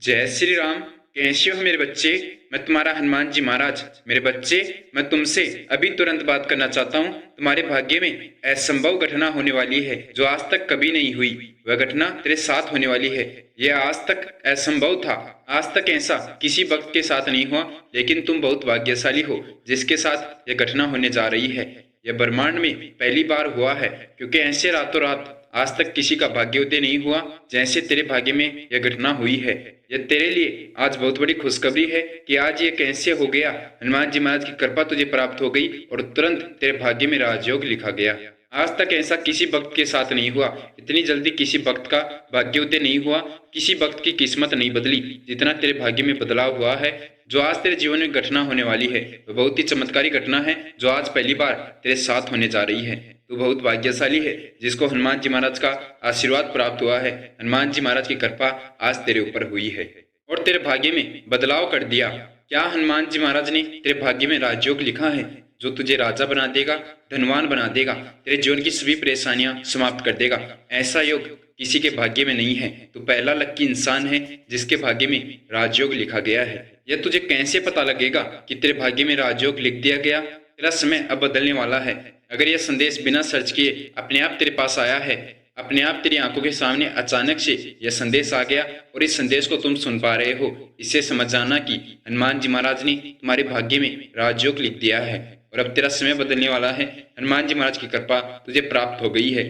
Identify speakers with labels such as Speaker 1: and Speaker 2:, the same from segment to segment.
Speaker 1: जय श्री राम। कैसे हो मेरे बच्चे? मैं तुम्हारा हनुमान जी महाराज। मेरे बच्चे, मैं तुमसे अभी तुरंत बात करना चाहता हूँ। तुम्हारे भाग्य में असंभव घटना होने वाली है जो आज तक कभी नहीं हुई। वह घटना तेरे साथ होने वाली है। यह आज तक असंभव था। आज तक ऐसा किसी वक्त के साथ नहीं हुआ, लेकिन तुम बहुत भाग्यशाली हो जिसके साथ यह घटना होने जा रही है। यह ब्रह्मांड में पहली बार हुआ है, क्योंकि ऐसे रातों रात आज तक किसी का भाग्योदय नहीं हुआ जैसे तेरे भाग्य में यह घटना हुई है। यह तेरे लिए आज बहुत बड़ी खुशखबरी है कि आज ये कैसे हो गया। हनुमान जी महाराज की कृपा तुझे प्राप्त हो गई और तुरंत तेरे भाग्य में राजयोग लिखा गया। आज तक ऐसा किसी भक्त के साथ नहीं हुआ। इतनी जल्दी किसी भक्त का भाग्योदय नहीं हुआ, किसी भक्त की किस्मत नहीं बदली जितना तेरे भाग्य में बदलाव हुआ है। जो आज तेरे जीवन में घटना होने वाली है वो बहुत ही चमत्कारी घटना है जो आज पहली बार तेरे साथ होने जा रही है। तू बहुत भाग्यशाली है जिसको हनुमान जी महाराज का आशीर्वाद प्राप्त हुआ है। हनुमान जी महाराज की कृपा आज तेरे ऊपर हुई है और तेरे भाग्य में बदलाव कर दिया। क्या हनुमान जी महाराज ने तेरे भाग्य में राजयोग लिखा है जो तुझे राजा बना देगा, धनवान बना देगा, तेरे जीवन की सभी परेशानियां समाप्त कर देगा। ऐसा योग किसी के भाग्य में नहीं है। तू पहला लक्की इंसान है जिसके भाग्य में राजयोग लिखा गया है। यह तुझे कैसे पता लगेगा कि तेरे भाग्य में राजयोग लिख दिया गया? तेरा समय अब बदलने वाला है। अगर यह संदेश बिना सर्च किए अपने आप तेरे पास आया है, अपने आप तेरी आंखों के सामने अचानक से यह संदेश आ गया और इस संदेश को तुम सुन पा रहे हो, इससे समझ जाना कि हनुमान जी महाराज ने तुम्हारे भाग्य में राजयोग लिख दिया है और अब तेरा समय बदलने वाला है। हनुमान जी महाराज की कृपा तुझे प्राप्त हो गई है,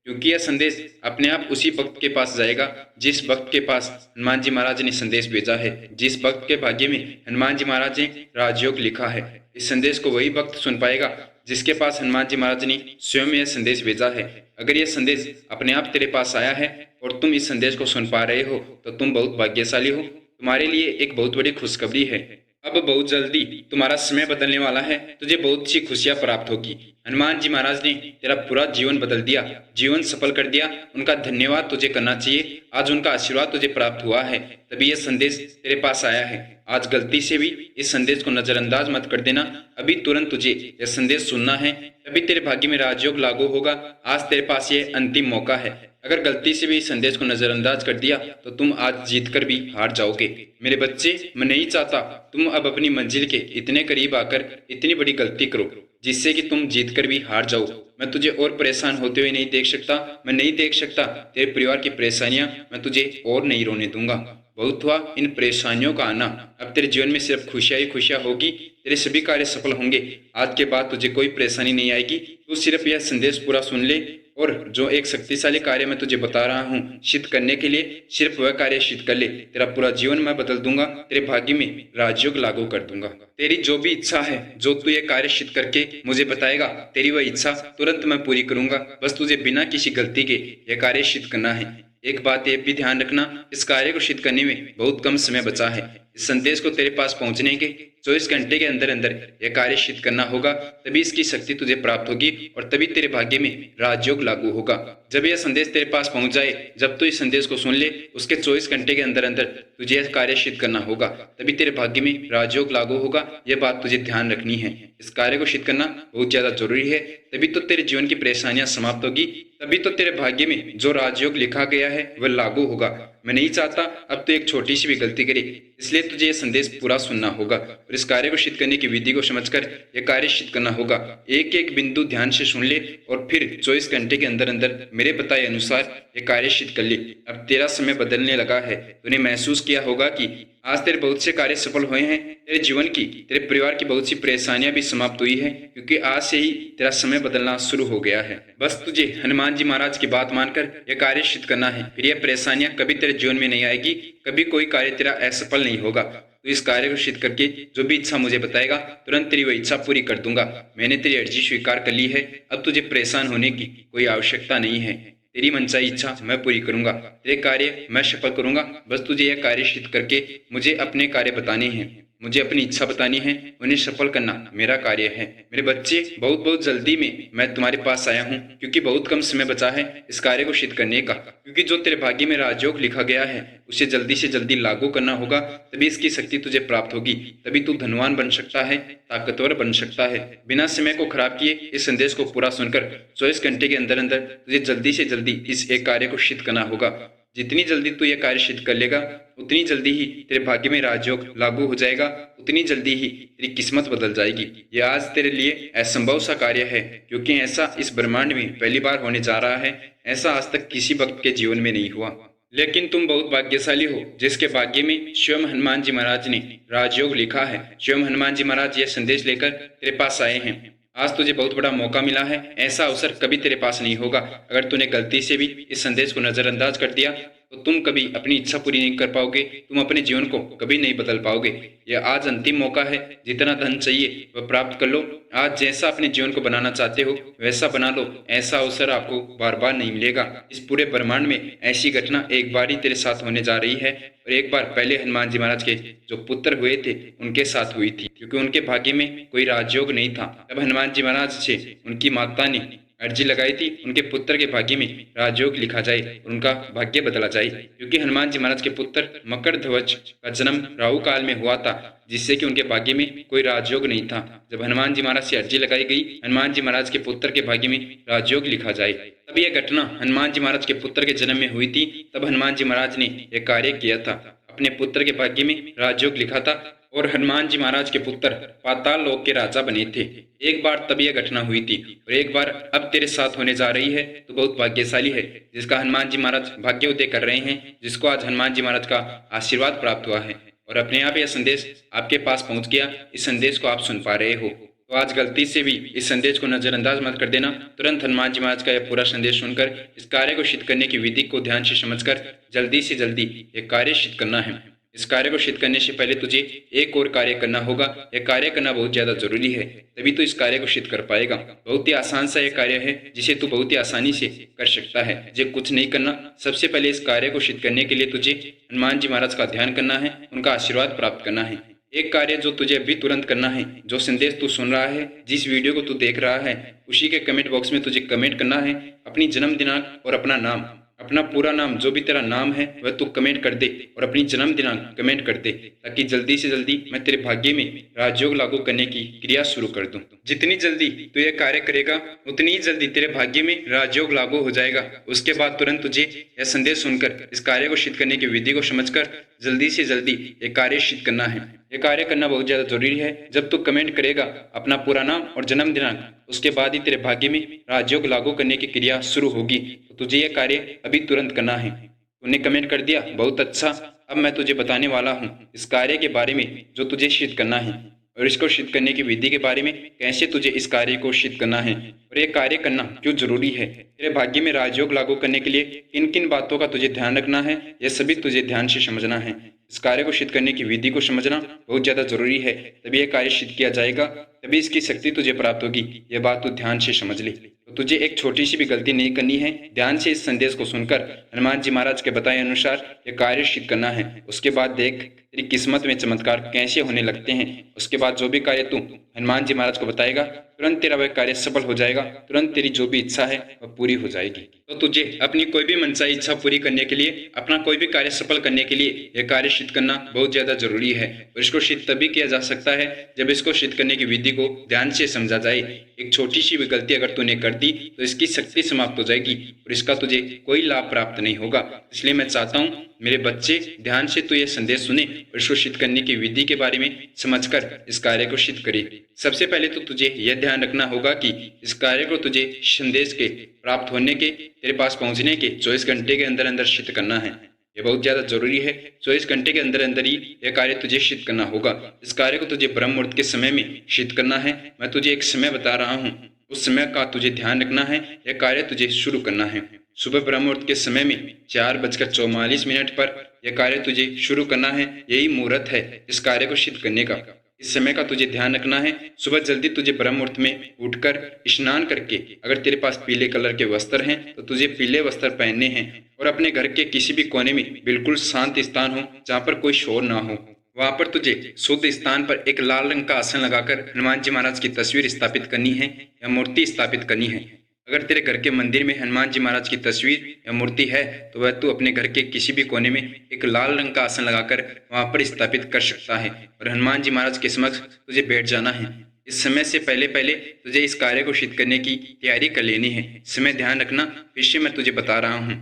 Speaker 1: क्योंकि यह संदेश अपने आप उसी भक्त के पास जाएगा जिस भक्त के पास हनुमान जी महाराज ने संदेश भेजा है। जिस भक्त के भाग्य में हनुमान जी महाराज ने राजयोग लिखा है, इस संदेश को वही भक्त सुन पाएगा जिसके पास हनुमान जी महाराज ने स्वयं यह संदेश भेजा है। अगर यह संदेश अपने आप तेरे पास आया है और तुम इस संदेश को सुन पा रहे हो तो तुम बहुत भाग्यशाली हो। तुम्हारे लिए एक बहुत बड़ी खुशखबरी है। अब बहुत जल्दी तुम्हारा समय बदलने वाला है। तुझे बहुत सी खुशियां प्राप्त होगी। हनुमान जी महाराज ने तेरा पूरा जीवन बदल दिया, जीवन सफल कर दिया। उनका धन्यवाद तुझे करना चाहिए। आज उनका आशीर्वाद तुझे प्राप्त हुआ है, तभी यह संदेश तेरे पास आया है। आज गलती से भी इस संदेश को नजरअंदाज मत कर देना। अभी तुरंत तुझे यह संदेश सुनना है, तभी तेरे भाग्य में राजयोग लागू होगा। आज तेरे पास ये अंतिम मौका है। अगर गलती से भी इस संदेश को नजरअंदाज कर दिया तो तुम आज जीतकर भी हार जाओगे। मेरे बच्चे, मैं नहीं चाहता तुम अब अपनी मंजिल के इतने करीब आकर इतनी बड़ी गलती करो जिससे कि तुम जीतकर भी हार जाओ। मैं तुझे और परेशान होते हुए नहीं देख सकता। मैं नहीं देख सकता तेरे परिवार की परेशानियां। मैं तुझे और नहीं रोने दूंगा। बहुत हुआ इन परेशानियों का आना। अब तेरे जीवन में सिर्फ खुशियां ही खुशियां होगी। तेरे सभी कार्य सफल होंगे। आज के बाद तुझे कोई परेशानी नहीं आएगी। तू सिर्फ यह संदेश पूरा सुन ले और जो एक शक्तिशाली कार्य मैं तुझे बता रहा हूँ सिद्ध करने के लिए, सिर्फ वह कार्य सिद्ध कर ले। तेरा पूरा जीवन मैं बदल दूंगा। तेरे भाग्य में राजयोग लागू कर दूंगा। तेरी जो भी इच्छा है, जो तू ये कार्य सिद्ध करके मुझे बताएगा, तेरी वह इच्छा तुरंत मैं पूरी करूंगा। बस तुझे बिना किसी गलती के यह कार्य सिद्ध करना है। एक बात ये भी ध्यान रखना, इस कार्य को सिद्ध करने में बहुत कम समय बचा है। इस संदेश को तेरे पास पहुंचने के 24 घंटे के अंदर अंदर यह कार्य सिद्ध करना होगा, तभी इसकी शक्ति तुझे प्राप्त होगी और तभी तेरे भाग्य में राजयोग लागू होगा। जब यह संदेश तेरे पास पहुंच जाए, जब तू इस संदेश को सुन ले, उसके 24 घंटे के अंदर अंदर तुझे यह कार्य सिद्ध करना होगा, तभी तेरे भाग्य में राजयोग लागू होगा। यह बात तुझे ध्यान रखनी है। इस कार्य को सिद्ध करना बहुत ज्यादा जरूरी है, तभी तो तेरे जीवन की परेशानियां समाप्त होगी, तभी तो तेरे भाग्य में जो राजयोग लिखा गया है वह लागू होगा। मैं नहीं चाहता अब तो एक छोटी सी भी गलती करे, इसलिए तुझे यह संदेश पूरा सुनना होगा और इस कार्य को सिद्ध करने की विधि को समझकर यह कार्य सिद्ध करना होगा। एक एक बिंदु ध्यान से सुन ले और फिर 24 घंटे के अंदर अंदर मेरे बताए अनुसार यह कार्य सिद्ध कर ले। अब तेरा समय बदलने लगा है। तूने महसूस किया होगा कि आज तेरे बहुत से कार्य सफल हुए हैं। तेरे जीवन की, तेरे परिवार की बहुत सी परेशानियां भी समाप्त हुई है, क्योंकि आज से ही तेरा समय बदलना शुरू हो गया है। बस तुझे हनुमान जी महाराज की बात मानकर यह कार्य सिद्ध करना है। फिर यह परेशानियां कभी तेरे जीवन में नहीं आएगी, कभी कोई कार्य तेरा असफल नहीं होगा। तो इस कार्य को सिद्ध करके जो भी इच्छा मुझे बताएगा, तुरंत तेरी वह इच्छा पूरी कर दूंगा। मैंने तेरी अर्जी स्वीकार कर ली है। अब तुझे परेशान होने की कोई आवश्यकता नहीं है। तेरी मनचाही इच्छा मैं पूरी करूंगा, तेरे कार्य मैं सफल करूंगा। बस तुझे यह कार्य सिद्ध करके मुझे अपने कार्य बताने हैं, मुझे अपनी इच्छा बतानी है, उन्हें सफल करना मेरा कार्य है। मेरे बच्चे, बहुत बहुत जल्दी में मैं तुम्हारे पास आया हूँ, क्योंकि बहुत कम समय बचा है इस कार्य को सिद्ध करने का। क्योंकि जो तेरे भाग्य में राजयोग लिखा गया है उसे जल्दी से जल्दी लागू करना होगा, तभी इसकी शक्ति तुझे प्राप्त होगी। तभी तू धनवान बन सकता है, ताकतवर बन सकता है। बिना समय को खराब किए इस संदेश को पूरा सुनकर 24 घंटे के अंदर अंदर तुझे जल्दी से जल्दी इस एक कार्य को सिद्ध करना होगा। जितनी जल्दी तू यह कार्य सिद्ध कर लेगा, उतनी जल्दी ही तेरे भाग्य में राजयोग लागू हो जाएगा, उतनी जल्दी ही तेरी किस्मत बदल जाएगी। यह आज तेरे लिए असंभव सा कार्य है, क्योंकि ऐसा इस ब्रह्मांड में पहली बार होने जा रहा है। ऐसा आज तक किसी भक्त के जीवन में नहीं हुआ। लेकिन तुम बहुत भाग्यशाली हो, जिसके भाग्य में स्वयं हनुमान जी महाराज ने राजयोग लिखा है। स्वयं हनुमान जी महाराज यह संदेश लेकर तेरे पास आए हैं। आज तुझे बहुत बड़ा मौका मिला है। ऐसा अवसर कभी तेरे पास नहीं होगा। अगर तूने गलती से भी इस संदेश को नजरअंदाज कर दिया तो तुम कभी अपनी इच्छा पूरी नहीं कर पाओगे, तुम अपने जीवन को कभी नहीं बदल पाओगे। यह आज अंतिम मौका है। जितना धन चाहिए वह प्राप्त कर लो। आज जैसा अपने जीवन को बनाना चाहते हो वैसा बना लो। ऐसा अवसर आपको बार बार नहीं मिलेगा। इस पूरे ब्रह्मांड में ऐसी घटना एक बार ही तेरे साथ होने जा रही है, और एक बार पहले हनुमान जी महाराज के जो पुत्र हुए थे उनके साथ हुई थी, क्योंकि उनके भाग्य में कोई राजयोग नहीं था। तब हनुमान जी महाराज से उनकी माता ने अर्जी लगाई थी उनके पुत्र के भाग्य में राजयोग लिखा जाए और उनका भाग्य बदला जाए, क्योंकि हनुमान जी महाराज के पुत्र मकर ध्वज का जन्म राहु काल में हुआ था, जिससे कि उनके भाग्य में कोई राजयोग नहीं था। जब हनुमान जी महाराज से अर्जी लगाई गई हनुमान जी महाराज के पुत्र के भाग्य में राजयोग लिखा जाए, तब यह घटना हनुमान जी महाराज के पुत्र के जन्म में हुई थी। तब हनुमान जी महाराज ने यह कार्य किया था, अपने पुत्र के भाग्य में राजयोग लिखा था, और हनुमान जी महाराज के पुत्र पाताल लोक के राजा बने थे। एक बार तब यह घटना हुई थी, और एक बार अब तेरे साथ होने जा रही है। तो बहुत भाग्यशाली है जिसका हनुमान जी महाराज भाग्योदय कर रहे हैं, जिसको आज हनुमान जी महाराज का आशीर्वाद प्राप्त हुआ है, और अपने आप यह संदेश आपके पास पहुंच गया। इस संदेश को आप सुन पा रहे हो, तो आज गलती से भी इस संदेश को नजरअंदाज मत कर देना। तुरंत हनुमान जी महाराज का यह पूरा संदेश सुनकर इस कार्य को सिद्ध करने की विधि को ध्यान से समझकर जल्दी से जल्दी यह कार्य सिद्ध करना है। इस कार्य को सिद्ध करने से पहले तुझे एक और कार्य करना होगा। यह कार्य करना बहुत ज्यादा जरूरी है, तभी तो इस कार्य को सिद्ध कर पाएगा। बहुत ही आसान सा यह कार्य है, जिसे तू बहुत ही आसानी से कर सकता है। तुझे कुछ नहीं करना। सबसे पहले इस कार्य को सिद्ध करने के लिए तुझे हनुमान जी महाराज का ध्यान करना है, उनका आशीर्वाद प्राप्त करना है। एक कार्य जो तुझे अभी तुरंत करना है, जो संदेश तू सुन रहा है, जिस वीडियो को तू देख रहा है, उसी के कमेंट बॉक्स में तुझे कमेंट करना है अपनी जन्म दिनांक और अपना नाम, अपना पूरा नाम, जो भी तेरा नाम है वह तू कमेंट कर दे, और अपनी जन्म दिनांक कमेंट कर दे, ताकि जल्दी से जल्दी मैं तेरे भाग्य में राजयोग लागू करने की क्रिया शुरू कर दूं। जितनी जल्दी तू यह कार्य करेगा उतनी ही जल्दी तेरे भाग्य में राजयोग लागू हो जाएगा। उसके बाद तुरंत तुझे यह संदेश सुनकर इस कार्य को सिद्ध करने की विधि को समझकर जल्दी से जल्दी यह कार्य सिद्ध करना है। यह कार्य करना बहुत ज्यादा जरूरी है। जब तू कमेंट करेगा अपना पूरा नाम और जन्म दिनांक, उसके बाद ही तेरे भाग्य में राजयोग लागू करने की क्रिया शुरू होगी। तो तुझे यह कार्य अभी तुरंत करना है। तूने कमेंट कर दिया, बहुत अच्छा। अब मैं तुझे बताने वाला हूँ इस कार्य के बारे में जो तुझे सिद्ध करना है, और इसको सिद्ध करने की विधि के बारे में, कैसे तुझे इस कार्य को सिद्ध करना है, और यह कार्य करना क्यों जरूरी है। तेरे भाग्य में राजयोग लागू करने के लिए किन किन बातों का तुझे ध्यान रखना है, यह सभी तुझे ध्यान से समझना है। इस कार्य को सिद्ध करने की विधि को समझना बहुत ज्यादा जरूरी है, तभी यह कार्य सिद्ध किया जाएगा, तभी इसकी शक्ति तुझे प्राप्त होगी। यह बात तू ध्यान से समझ ले। तो तुझे एक छोटी सी भी गलती नहीं करनी है। ध्यान से इस संदेश को सुनकर हनुमान जी महाराज के बताए अनुसार यह कार्य सिद्ध करना है। उसके बाद देख तेरी किस्मत में चमत्कार कैसे होने लगते हैं। उसके बाद जो भी कार्य तू हनुमान जी महाराज को बताएगा, तुरंत तेरा वह कार्य सफल हो जाएगा। तुरंत तेरी जो भी इच्छा है वह पूरी हो जाएगी। तो तुझे अपनी कोई भी मनचाही इच्छा पूरी करने के लिए, अपना कोई भी कार्य सफल करने के लिए यह कार्य सिद्ध करना बहुत ज्यादा जरूरी है। और इसको सिद्ध तभी किया जा सकता है जब इसको सिद्ध करने की विधि को ध्यान से समझा जाए। एक छोटी सी भी गलती अगर तूने कर दी तो इसकी शक्ति समाप्त हो जाएगी और इसका तुझे कोई लाभ प्राप्त नहीं होगा। इसलिए मैं चाहता हूँ मेरे बच्चे ध्यान से तू यह संदेश सुने और इसको सिद्ध करने की विधि के बारे में समझकर इस कार्य को सिद्ध करे। सबसे पहले तो तुझे यह ध्यान रखना होगा कि इस कार्य को तुझे संदेश के प्राप्त होने के, तेरे पास पहुंचने के 24 घंटे के अंदर अंदर सिद्ध करना है। यह बहुत ज्यादा जरूरी है। 24 घंटे के अंदर अंदर ही यह कार्य तुझे सिद्ध करना होगा। इस कार्य को तुझे ब्रह्म मुहूर्त के समय में सिद्ध करना है। मैं तुझे एक समय बता रहा हूँ, उस समय का तुझे ध्यान रखना है। यह कार्य तुझे शुरू करना है सुबह ब्रह्म मुहूर्त के समय में 4:44 पर यह कार्य तुझे शुरू करना है। यही मुहूर्त है इस कार्य को सिद्ध करने का। इस समय का तुझे ध्यान रखना है। सुबह जल्दी तुझे ब्रह्म मुहूर्त में उठकर स्नान करके, अगर तेरे पास पीले कलर के वस्त्र हैं तो तुझे पीले वस्त्र पहनने हैं, और अपने घर के किसी भी कोने में बिल्कुल शांत स्थान हो जहाँ पर कोई शोर ना हो, वहां पर तुझे शुद्ध स्थान पर एक लाल रंग का आसन लगाकर हनुमान जी महाराज की तस्वीर स्थापित करनी है या मूर्ति स्थापित करनी है। अगर तेरे घर के मंदिर में हनुमान जी महाराज की तस्वीर या मूर्ति है तो वह तू अपने घर के किसी भी कोने में एक लाल रंग का आसन लगाकर वहां पर स्थापित कर सकता है, और हनुमान जी महाराज के समक्ष तुझे बैठ जाना है। इस समय से पहले पहले तुझे इस कार्य को सिद्ध करने की तैयारी कर लेनी है। समय ध्यान रखना, फिर से मैं तुझे बता रहा हूँ।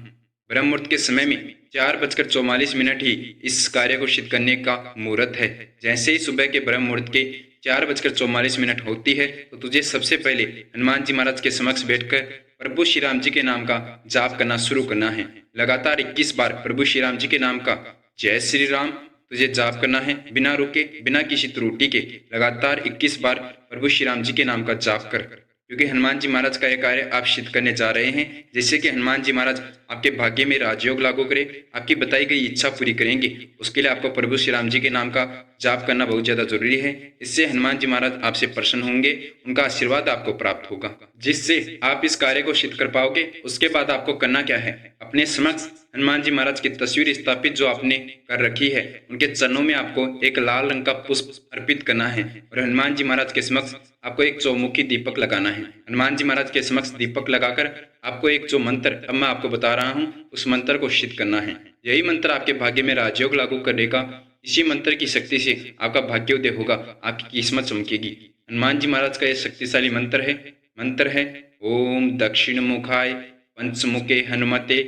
Speaker 1: ब्रह्म मुहूर्त के समय में 4:44 ही इस कार्य को सिद्ध करने का मुहूर्त है। जैसे ही सुबह के ब्रह्म मुहूर्त के 4:44 होती है तो तुझे सबसे पहले हनुमान जी महाराज के समक्ष बैठकर प्रभु श्री राम जी के नाम का जाप करना शुरू करना है। लगातार 21 बार प्रभु श्री राम जी के नाम का जय श्री राम तुझे जाप करना है, बिना रुके, बिना किसी त्रुटि के लगातार 21 बार प्रभु श्री राम जी के नाम का जाप कर, क्योंकि हनुमान जी महाराज का यह कार्य आप सिद्ध करने जा रहे हैं। जिससे कि हनुमान जी महाराज आपके भाग्य में राजयोग लागू करें, आपकी बताई गई इच्छा पूरी करेंगे। उसके लिए आपको प्रभु श्री राम जी के नाम का जाप करना बहुत ज्यादा जरूरी है। इससे हनुमान जी महाराज आपसे प्रसन्न होंगे, उनका आशीर्वाद आपको प्राप्त होगा, जिससे आप इस कार्य को सिद्ध कर पाओगे। उसके बाद आपको करना क्या है, अपने समक्ष हनुमान जी महाराज की तस्वीर स्थापित जो आपने कर रखी है, उनके चरणों में आपको एक लाल रंग का पुष्प अर्पित करना है और हनुमान जी महाराज के समक्ष आपको एक चौमुखी दीपक लगाना है। हनुमान जी महाराज के समक्ष दीपक लगाकर आपको एक जो मंत्र अब मैं आपको बता रहा हूँ उस मंत्र को सिद्ध करना है। यही मंत्र आपके भाग्य में राजयोग लागू करेगा। इसी मंत्र की शक्ति से आपका भाग्योदय होगा, आपकी किस्मत चमकेगी। हनुमान जी महाराज का यह शक्तिशाली मंत्र है ओम दक्षिण मुखाय पंचमुखे हनुमते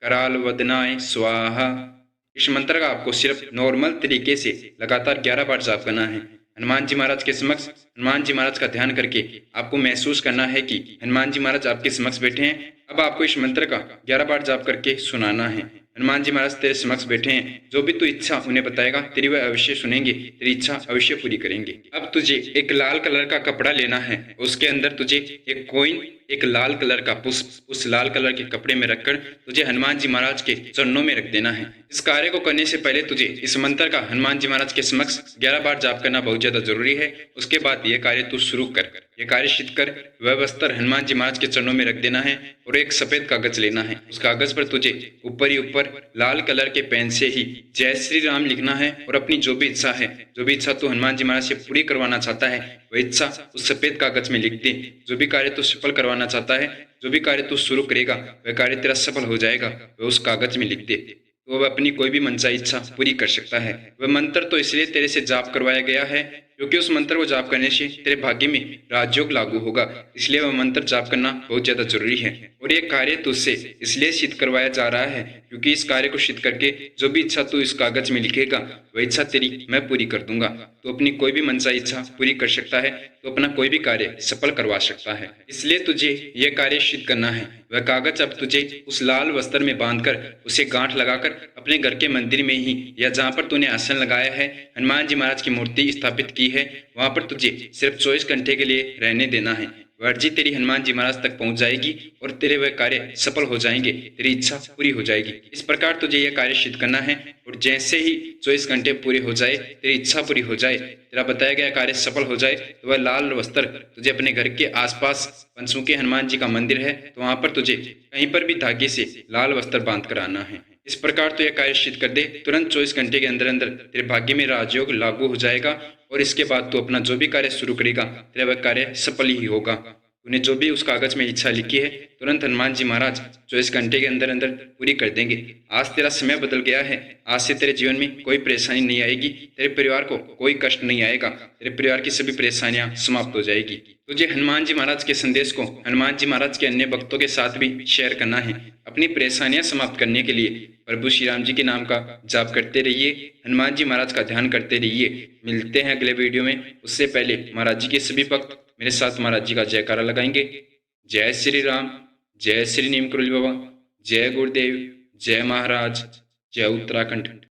Speaker 1: कराल वदनाय स्वाहा। इस मंत्र का आपको सिर्फ नॉर्मल तरीके से लगातार 11 बार जाप करना है। हनुमान जी महाराज के समक्ष हनुमान जी महाराज का ध्यान करके आपको महसूस करना है कि हनुमान जी महाराज आपके समक्ष बैठे हैं। अब आपको इस मंत्र का 11 बार जाप करके सुनाना है। हनुमान जी महाराज तेरे समक्ष बैठे हैं, जो भी तू इच्छा उन्हें बताएगा तेरी वह अवश्य सुनेंगे, तेरी इच्छा अवश्य पूरी करेंगे। अब तुझे एक लाल कलर का कपड़ा लेना है, उसके अंदर तुझे एक कॉइन, एक लाल कलर का पुष्प उस लाल कलर के कपड़े में रखकर तुझे हनुमान जी महाराज के चरणों में रख देना है। इस कार्य को करने से पहले तुझे इस मंत्र का हनुमान जी महाराज के समक्ष 11 बार जाप करना बहुत ज्यादा जरूरी है। उसके बाद यह कार्य तू शुरू कर, यह कार्य सिद्ध कर वह वस्त्र हनुमान जी महाराज के चरणों में रख देना है और एक सफेद कागज लेना है। उस कागज पर तुझे ऊपर ही ऊपर लाल कलर के पेन से ही जय श्री राम लिखना है और अपनी जो भी इच्छा है, जो भी इच्छा तू हनुमान जी महाराज से पूरी करवाना चाहता है वह इच्छा उस सफेद कागज में लिख दे। जो भी कार्य तू सफल करवाना चाहता है, जो भी कार्य तू शुरू करेगा वह कार्य तेरा सफल हो जाएगा, वह उस कागज में लिख दे। तो वह अपनी कोई भी मनचाही इच्छा पूरी कर सकता है। वह मंत्र तो इसलिए तेरे से जाप करवाया गया है क्योंकि उस मंत्र को जाप करने से तेरे भाग्य में राजयोग लागू होगा, इसलिए वह मंत्र जाप करना बहुत ज्यादा जरूरी है। और ये कार्य तुझसे इसलिए सिद्ध करवाया जा रहा है क्योंकि इस कार्य को सिद्ध करके जो भी इच्छा तू इस कागज में लिखेगा वह इच्छा तेरी मैं पूरी कर दूंगा। तो अपनी कोई भी मनचाही इच्छा पूरी कर सकता है, तो अपना कोई भी कार्य सफल करवा सकता है। इसलिए तुझे यह कार्य सिद्ध करना है। वह कागज अब तुझे उस लाल वस्त्र में बांधकर उसे गांठ लगाकर अपने घर के मंदिर में ही या जहाँ पर तूने आसन लगाया है, हनुमान जी महाराज की मूर्ति स्थापित की है, वहां पर तुझे सिर्फ 24 घंटे के लिए रहने देना है। वह अर्जी तेरी हनुमान जी महाराज तक पहुंच जाएगी और तेरे वह कार्य सफल हो जाएंगे, तेरी इच्छा पूरी हो जाएगी। इस प्रकार तुझे यह कार्य सिद्ध करना है और जैसे ही 24 घंटे पूरे हो जाए, तेरी इच्छा पूरी हो जाए, तेरा बताया गया कार्य सफल हो जाए, तो वह लाल वस्त्र तुझे अपने घर के आसपास पंचमुखी हनुमान जी का मंदिर है, तो वहां पर तुझे कहीं पर भी धागे से लाल वस्त्र बांध कर आना है। इस प्रकार तो यह कार्य सिद्ध कर दे, तुरंत 24 घंटे के अंदर अंदर तेरे भाग्य में राजयोग लागू हो जाएगा और इसके बाद तू अपना जो भी कार्य शुरू करेगा तेरा वह कार्य सफल ही होगा। तूने जो भी उस कागज में इच्छा लिखी है तुरंत हनुमान जी महाराज 24 घंटे के अंदर अंदर पूरी कर देंगे। आज तेरा समय बदल गया है, आज से तेरे जीवन में कोई परेशानी नहीं आएगी, तेरे परिवार को कोई कष्ट नहीं आएगा, तेरे परिवार की सभी परेशानियां समाप्त हो जाएगी। तुझे हनुमान जी महाराज के संदेश को हनुमान जी महाराज के अन्य भक्तों के साथ भी शेयर करना है। अपनी परेशानियां समाप्त करने के लिए प्रभु श्री राम जी के नाम का जाप करते रहिए, हनुमान जी महाराज का ध्यान करते रहिए। मिलते हैं अगले वीडियो में। उससे पहले महाराज जी के सभी भक्त मेरे साथ महाराज जी का जयकारा लगाएंगे। जय श्री राम, जय श्री नीम करोली बाबा, जय गुरुदेव, जय महाराज, जय उत्तराखंड।